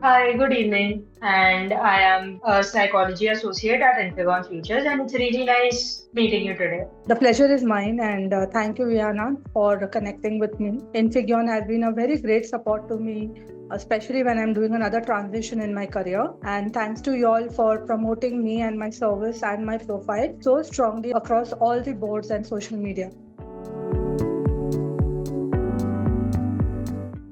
Hi, good evening. And I am a psychology associate at Infigon Futures, and it's really nice meeting you today. The pleasure is mine, and thank you, Viana, for connecting with me. Infigion has been a very great support to me, especially when I'm doing another transition in my career. And thanks to you all for promoting me and my service and my profile so strongly across all the boards and social media.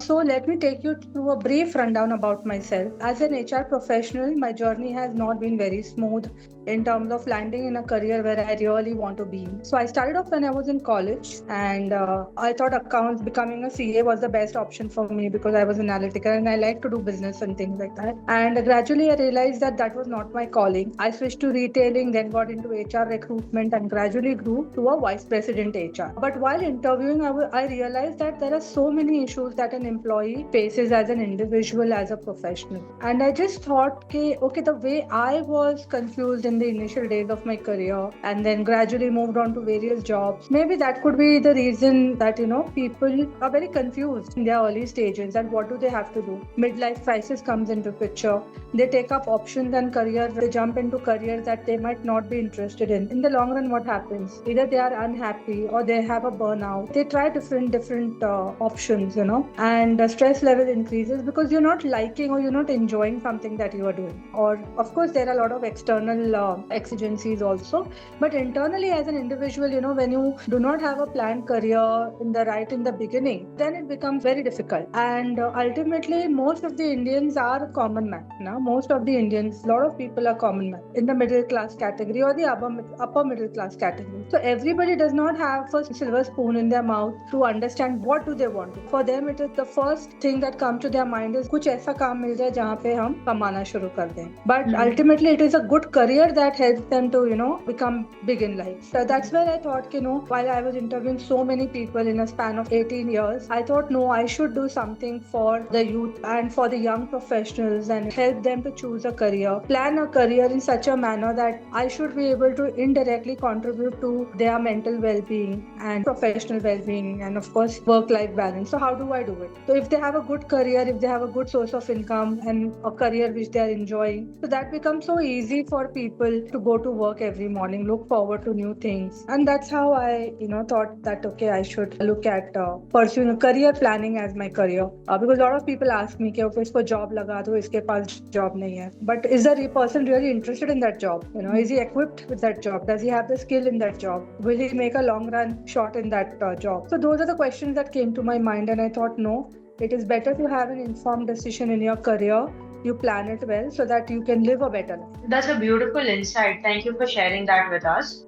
So, let me take you through a brief rundown about myself. As an HR professional, my journey has not been very smooth in terms of landing in a career where I really want to be. So, I started off when I was in college, and I thought accounts becoming a CA was the best option for me because I was analytical and I like to do business and things like that. And gradually, I realized that that was not my calling. I switched to retailing, then got into HR recruitment, and gradually grew to a vice president HR. But while interviewing, I realized that there are so many issues that an employee faces as an individual, as a professional. And I just thought, okay, the way I was confused in the initial days of my career and then gradually moved on to various jobs, maybe that could be the reason that, people are very confused in their early stages and what do they have to do. Midlife crisis comes into picture. They take up options and careers, they jump into careers that they might not be interested in. In the long run, what happens? Either they are unhappy or they have a burnout. They try different options, and the stress level increases because you're not liking or you're not enjoying something that you are doing. Or of course, there are a lot of external exigencies also, but internally as an individual, when you do not have a planned career in the beginning, then it becomes very difficult. And ultimately, most of the Indians are common man. Now, most of the Indians, a lot of people are common man in the middle class category or the upper middle class category. So everybody does not have a silver spoon in their mouth to understand what do they want. For them, it is the first thing that comes to their mind is कुछ ऐसा काम मिल जाए जहाँ पे हम कमाना शुरू कर दें. But ultimately, it is a good career that helps them to become big in life. So that's where I thought, while I was interviewing so many people in a span of 18 years, I thought, no, I should do something for the youth and for the young professionals and help them to choose a career, plan a career in such a manner that I should be able to indirectly contribute to their mental well-being and professional well-being and of course work-life balance. So how do I do it? So if they have a good career, if they have a good source of income and a career which they are enjoying, so that becomes so easy for people to go to work every morning, look forward to new things. And that's how I thought that okay, I should look at pursuing a career planning as my career, because a lot of people ask me कि okay, इसको job लगा दो, इसके पास job नहीं है. But is the person really interested in that job? Is he equipped with that job? Does he have the skill in that job? Will he make a long run shot in that job? So those are the questions that came to my mind, and I thought, no, it is better to have an informed decision in your career. You plan it well so that you can live a better life. That's a beautiful insight. Thank you for sharing that with us.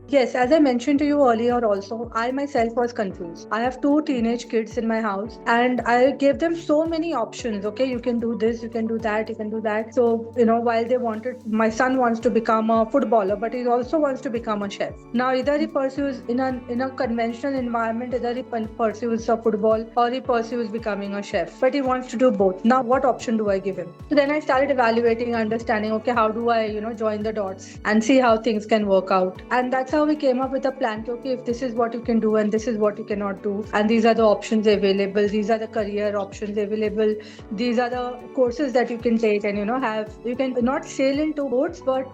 Yes, as I mentioned to you earlier, also, I myself was confused. I have two teenage kids in my house, and I gave them so many options. Okay, you can do this, you can do that, you can do that. So, while they wanted, my son wants to become a footballer, but he also wants to become a chef. Now, either he pursues in a conventional environment, either he pursues a football or he pursues becoming a chef. But he wants to do both. Now, what option do I give him? So then I started evaluating, understanding. Okay, how do I, join the dots and see how things can work out? And that's how we came up with a plan. Okay, if this is what you can do and this is what you cannot do, and these are the options available, these are the career options available, these are the courses that you can take, and you can not sail into boats, but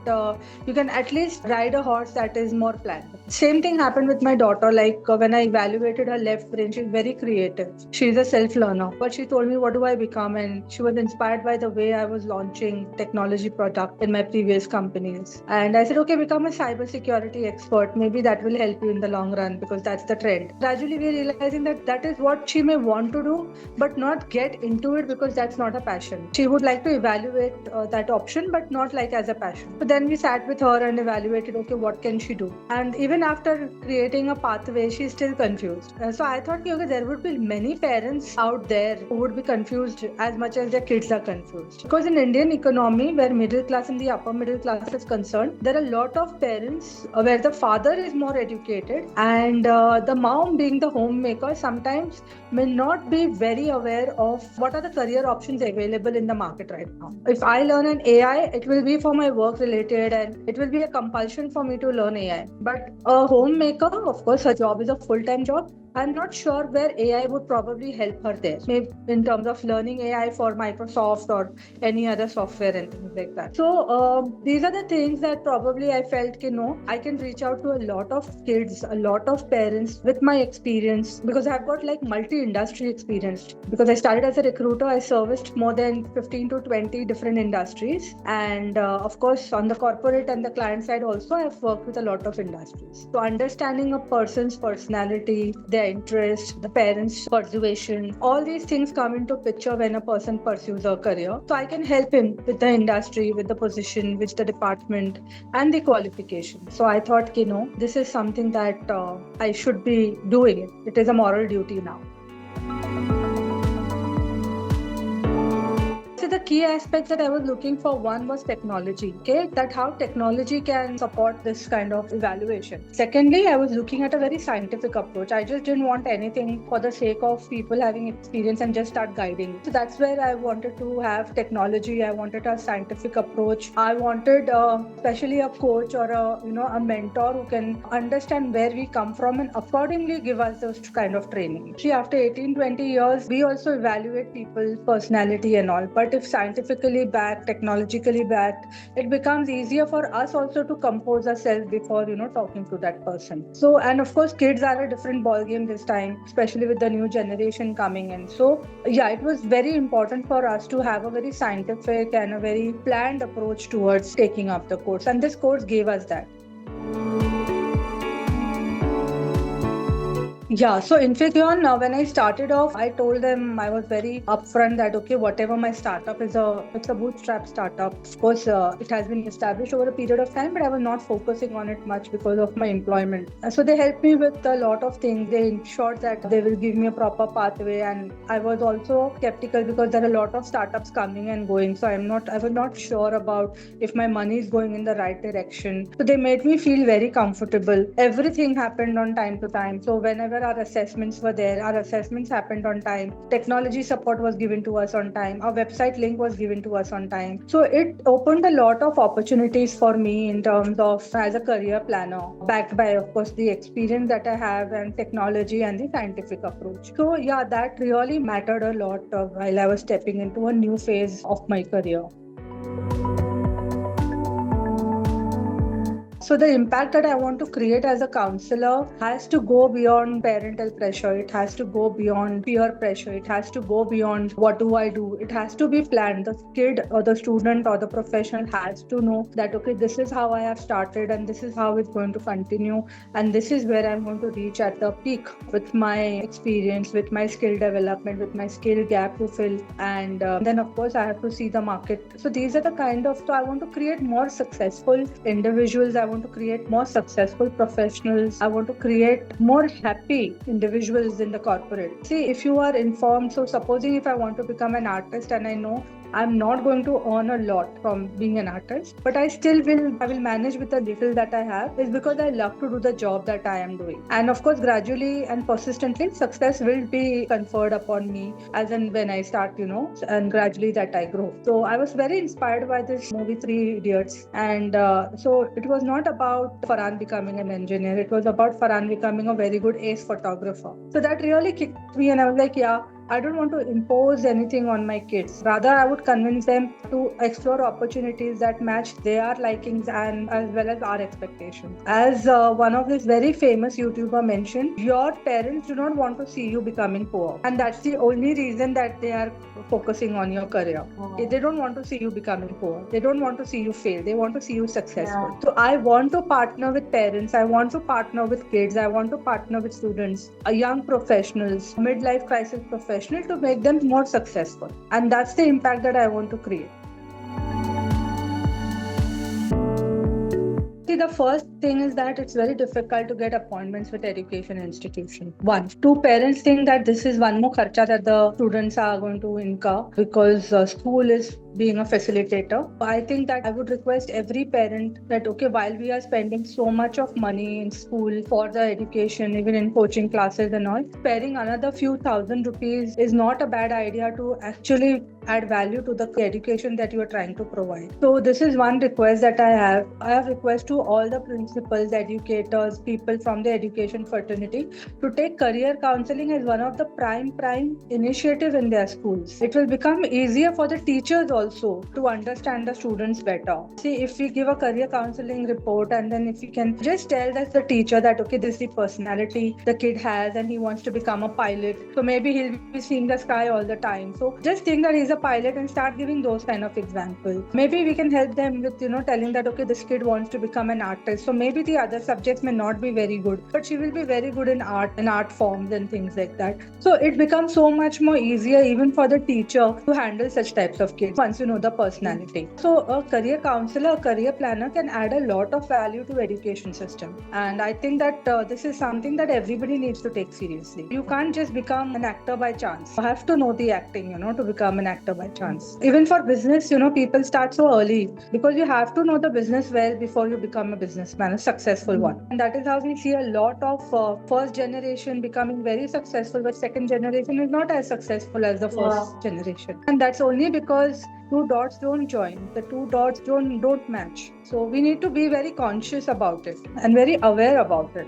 you can at least ride a horse that is more planned. Same thing happened with my daughter. Like when I evaluated her left brain, she's very creative. She's a self-learner. But she told me, what do I become? And she was inspired by the way I was launching technology product in my previous companies. And I said, okay, become a cybersecurity expert. Maybe that will help you in the long run because that's the trend. Gradually, we're realizing that that is what she may want to do, but not get into it because that's not a passion. She would like to evaluate that option, but not like as a passion. So then we sat with her and evaluated, okay, what can she do? And even after creating a pathway, she's still confused. So I thought, okay, there would be many parents out there who would be confused as much as their kids are confused. Because in Indian economy, where middle class and the upper middle class is concerned, there are a lot of parents where the father is more educated and the mom, being the homemaker, sometimes may not be very aware of what are the career options available in the market right now. If I learn an AI, it will be for my work related and it will be a compulsion for me to learn AI. But a homemaker, of course, her job is a full-time job. I'm not sure where AI would probably help her there. Maybe in terms of learning AI for Microsoft or any other software and things like that. So these are the things that probably I felt, I can reach out to a lot of kids, a lot of parents with my experience, because I've got like multi-industry experience. Because I started as a recruiter, I serviced more than 15 to 20 different industries. And of course, on the corporate and the client side also, I've worked with a lot of industries. So understanding a person's personality, their interest, the parents' persuasion, all these things come into picture when a person pursues a career. So I can help him with the industry, with the position, with the department, and the qualification. So I thought, this is something that I should be doing it. It is a moral duty now. So the key aspects that I was looking for, one was technology, that how technology can support this kind of evaluation. Secondly, I was looking at a very scientific approach. I just didn't want anything for the sake of people having experience and just start guiding. So that's where I wanted to have technology. I wanted a scientific approach. I wanted especially a coach or a mentor who can understand where we come from and accordingly give us those kind of training. See, after 18-20 years, we also evaluate people's personality and all. But if scientifically backed, technologically backed, it becomes easier for us also to compose ourselves before, talking to that person. So, and of course, kids are a different ballgame this time, especially with the new generation coming in. So, yeah, it was very important for us to have a very scientific and a very planned approach towards taking up the course. And this course gave us that. Yeah, so Infixion, when I started off, I told them, I was very upfront that, okay, whatever my startup is, it's a bootstrap startup. Of course, it has been established over a period of time, but I was not focusing on it much because of my employment. So they helped me with a lot of things. They ensured that they will give me a proper pathway. And I was also skeptical because there are a lot of startups coming and going. So I was not sure about if my money is going in the right direction. So they made me feel very comfortable. Everything happened on time to time. So whenever our assessments were there, our assessments happened on time. Technology support was given to us on time. Our website link was given to us on time. So it opened a lot of opportunities for me in terms of as a career planner, backed by, of course, the experience that I have and technology and the scientific approach. So yeah, that really mattered a lot while I was stepping into a new phase of my career. So the impact that I want to create as a counselor has to go beyond parental pressure. It has to go beyond peer pressure. It has to go beyond what do I do. It has to be planned. The kid or the student or the professional has to know that, okay, this is how I have started and this is how it's going to continue. And this is where I'm going to reach at the peak with my experience, with my skill development, with my skill gap to fill. And then, of course, I have to see the market. So these are the so I want to create more successful individuals. I want to create more successful professionals. I want to create more happy individuals in the corporate. See, if you are informed, so supposing if I want to become an artist and I know I'm not going to earn a lot from being an artist, but I will manage with the little that I have, is because I love to do the job that I am doing. And of course, gradually and persistently, success will be conferred upon me as and when I start, and gradually that I grow. So I was very inspired by this movie, Three Idiots. And so it was not about Farhan becoming an engineer. It was about Farhan becoming a very good ace photographer. So that really kicked me and I was like, yeah, I don't want to impose anything on my kids. Rather, I would convince them to explore opportunities that match their likings and as well as our expectations. As one of this very famous YouTuber mentioned, your parents do not want to see you becoming poor. And that's the only reason that they are focusing on your career. They don't want to see you becoming poor. They don't want to see you fail. They want to see you successful. Yeah. So I want to partner with parents. I want to partner with kids. I want to partner with students, young professionals, midlife crisis professionals, to make them more successful. And that's the impact that I want to create. See, the first thing is that it's very difficult to get appointments with education institutions. 1. 2, parents think that this is one more kharcha that the students are going to incur because school is being a facilitator. I think that I would request every parent that, okay, while we are spending so much of money in school for the education, even in coaching classes and all, sparing another few thousand rupees is not a bad idea to actually add value to the education that you are trying to provide. So this is one request that I have. I have request to all the principals, educators, people from the education fraternity to take career counseling as one of the prime initiative in their schools. It will become easier for the teachers also to understand the students better. See, if we give a career counseling report and then if we can just tell that the teacher that okay, this is the personality the kid has and he wants to become a pilot, so maybe he'll be seeing the sky all the time, so just think that he's a pilot and start giving those kind of examples. Maybe we can help them with telling that okay, this kid wants to become an artist, so maybe the other subjects may not be very good, but she will be very good in art forms and things like that. So it becomes so much more easier even for the teacher to handle such types of kids once you know the personality. So a career counselor, a career planner can add a lot of value to education system, and I think that this is something that everybody needs to take seriously. You can't just become an actor by chance. You have to know the acting, to become an actor by chance. Even for business, people start so early because you have to know the business well before you become a businessman, a successful one. And that is how we see a lot of first generation becoming very successful, but second generation is not as successful as the first generation. And that's only because two dots don't join, the two dots don't match. So we need to be very conscious about it and very aware about it.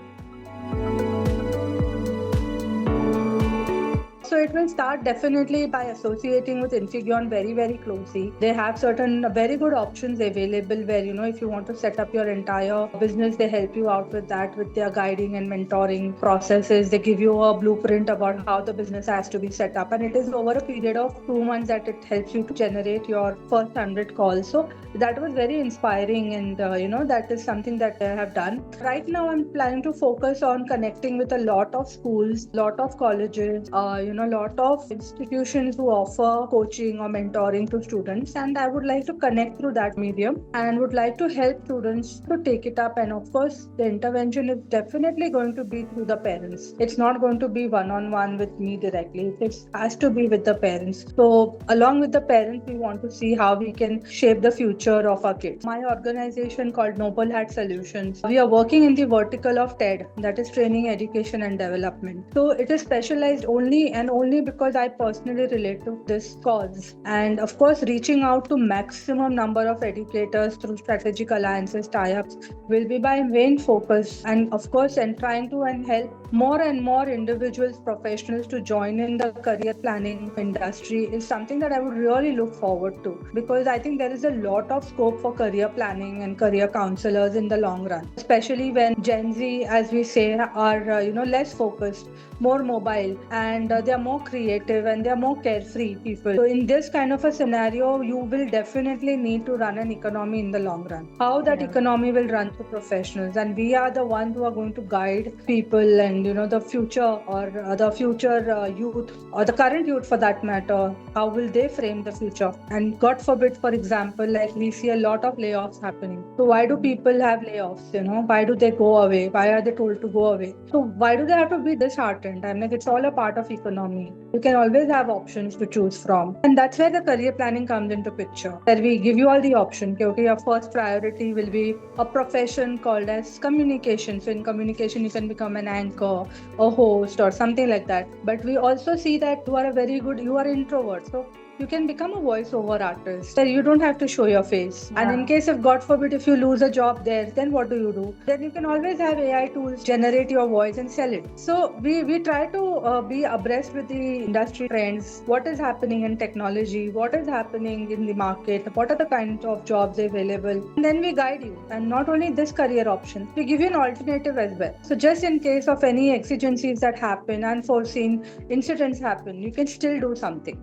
So it will start definitely by associating with Infigion very, very closely. They have certain very good options available where, if you want to set up your entire business, they help you out with that, with their guiding and mentoring processes. They give you a blueprint about how the business has to be set up. And it is over a period of 2 months that it helps you to generate your first 100 calls. So that was very inspiring. And, that is something that I have done. Right now, I'm planning to focus on connecting with a lot of schools, lot of colleges, a lot of institutions who offer coaching or mentoring to students, and I would like to connect through that medium and would like to help students to take it up. And of course, the intervention is definitely going to be through the parents. It's not going to be one-on-one with me directly. It has to be with the parents. So along with the parents, we want to see how we can shape the future of our kids. My organization called Noble Hat Solutions, we are working in the vertical of TED, that is Training, Education and Development. So it is specialized only because I personally relate to this cause. And of course, reaching out to maximum number of educators through strategic alliances, tie-ups will be my main focus. And of course, and trying to help more and more individuals, professionals to join in the career planning industry is something that I would really look forward to, because I think there is a lot of scope for career planning and career counselors in the long run, especially when Gen Z, as we say, are less focused, more mobile, and they are more creative and they are more carefree people. So in this kind of a scenario, you will definitely need to run an economy in the long run. How that economy will run through professionals, and we are the ones who are going to guide people and the future or the future youth or the current youth for that matter. How will they frame the future? And God forbid, for example, like we see a lot of layoffs happening. So why do people have layoffs? Why do they go away? Why are they told to go away? So why do they have to be disheartened? I'm like, it's all a part of economy. You can always have options to choose from. And that's where the career planning comes into picture. That we give you all the option. Okay, your first priority will be a profession called as communication. So in communication, you can become an anchor, a host or something like that. But we also see that you are introvert. So you can become a voiceover artist where you don't have to show your face. And in case of God forbid, if you lose a job there, then what do? Then you can always have AI tools generate your voice and sell it. So we try to be abreast with the industry trends, what is happening in technology, what is happening in the market, what are the kinds of jobs available. And then we guide you. And not only this career option, we give you an alternative as well. So just in case of any exigencies that happen, unforeseen incidents happen, you can still do something.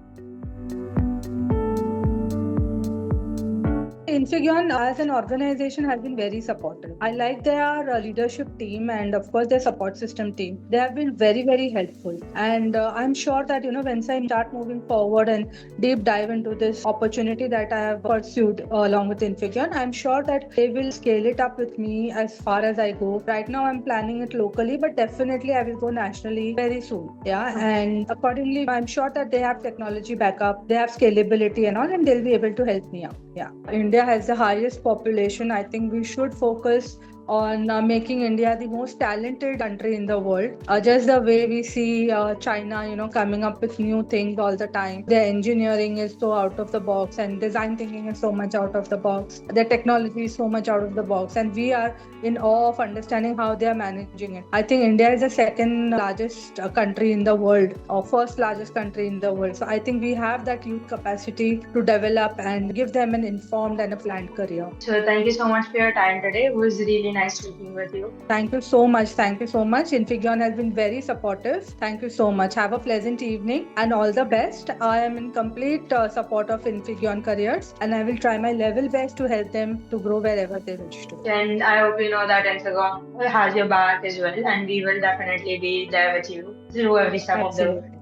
Infigion as an organization has been very supportive. I like their leadership team and of course their support system team. They have been very, very helpful. And I'm sure that, once I start moving forward and deep dive into this opportunity that I have pursued along with Infigion, I'm sure that they will scale it up with me as far as I go. Right now I'm planning it locally, but definitely I will go nationally very soon. Yeah. And accordingly, I'm sure that they have technology backup, they have scalability and all, and they'll be able to help me out. Yeah. India has the highest population. I think we should focus on making India the most talented country in the world. Just the way we see China, coming up with new things all the time. Their engineering is so out of the box, and design thinking is so much out of the box. Their technology is so much out of the box, and we are in awe of understanding how they are managing it. I think India is the second largest country in the world, or first largest country in the world. So I think we have that youth capacity to develop and give them an informed and a planned career. So thank you so much for your time today. It was really nice speaking with you. Thank you so much. Thank you so much. Infigion has been very supportive. Thank you so much. Have a pleasant evening and all the best. I am in complete support of Infigion careers, and I will try my level best to help them to grow wherever they wish to. And I hope you know that Instagram has your back as well, and we will definitely be there with you through every step of the way. Absolutely.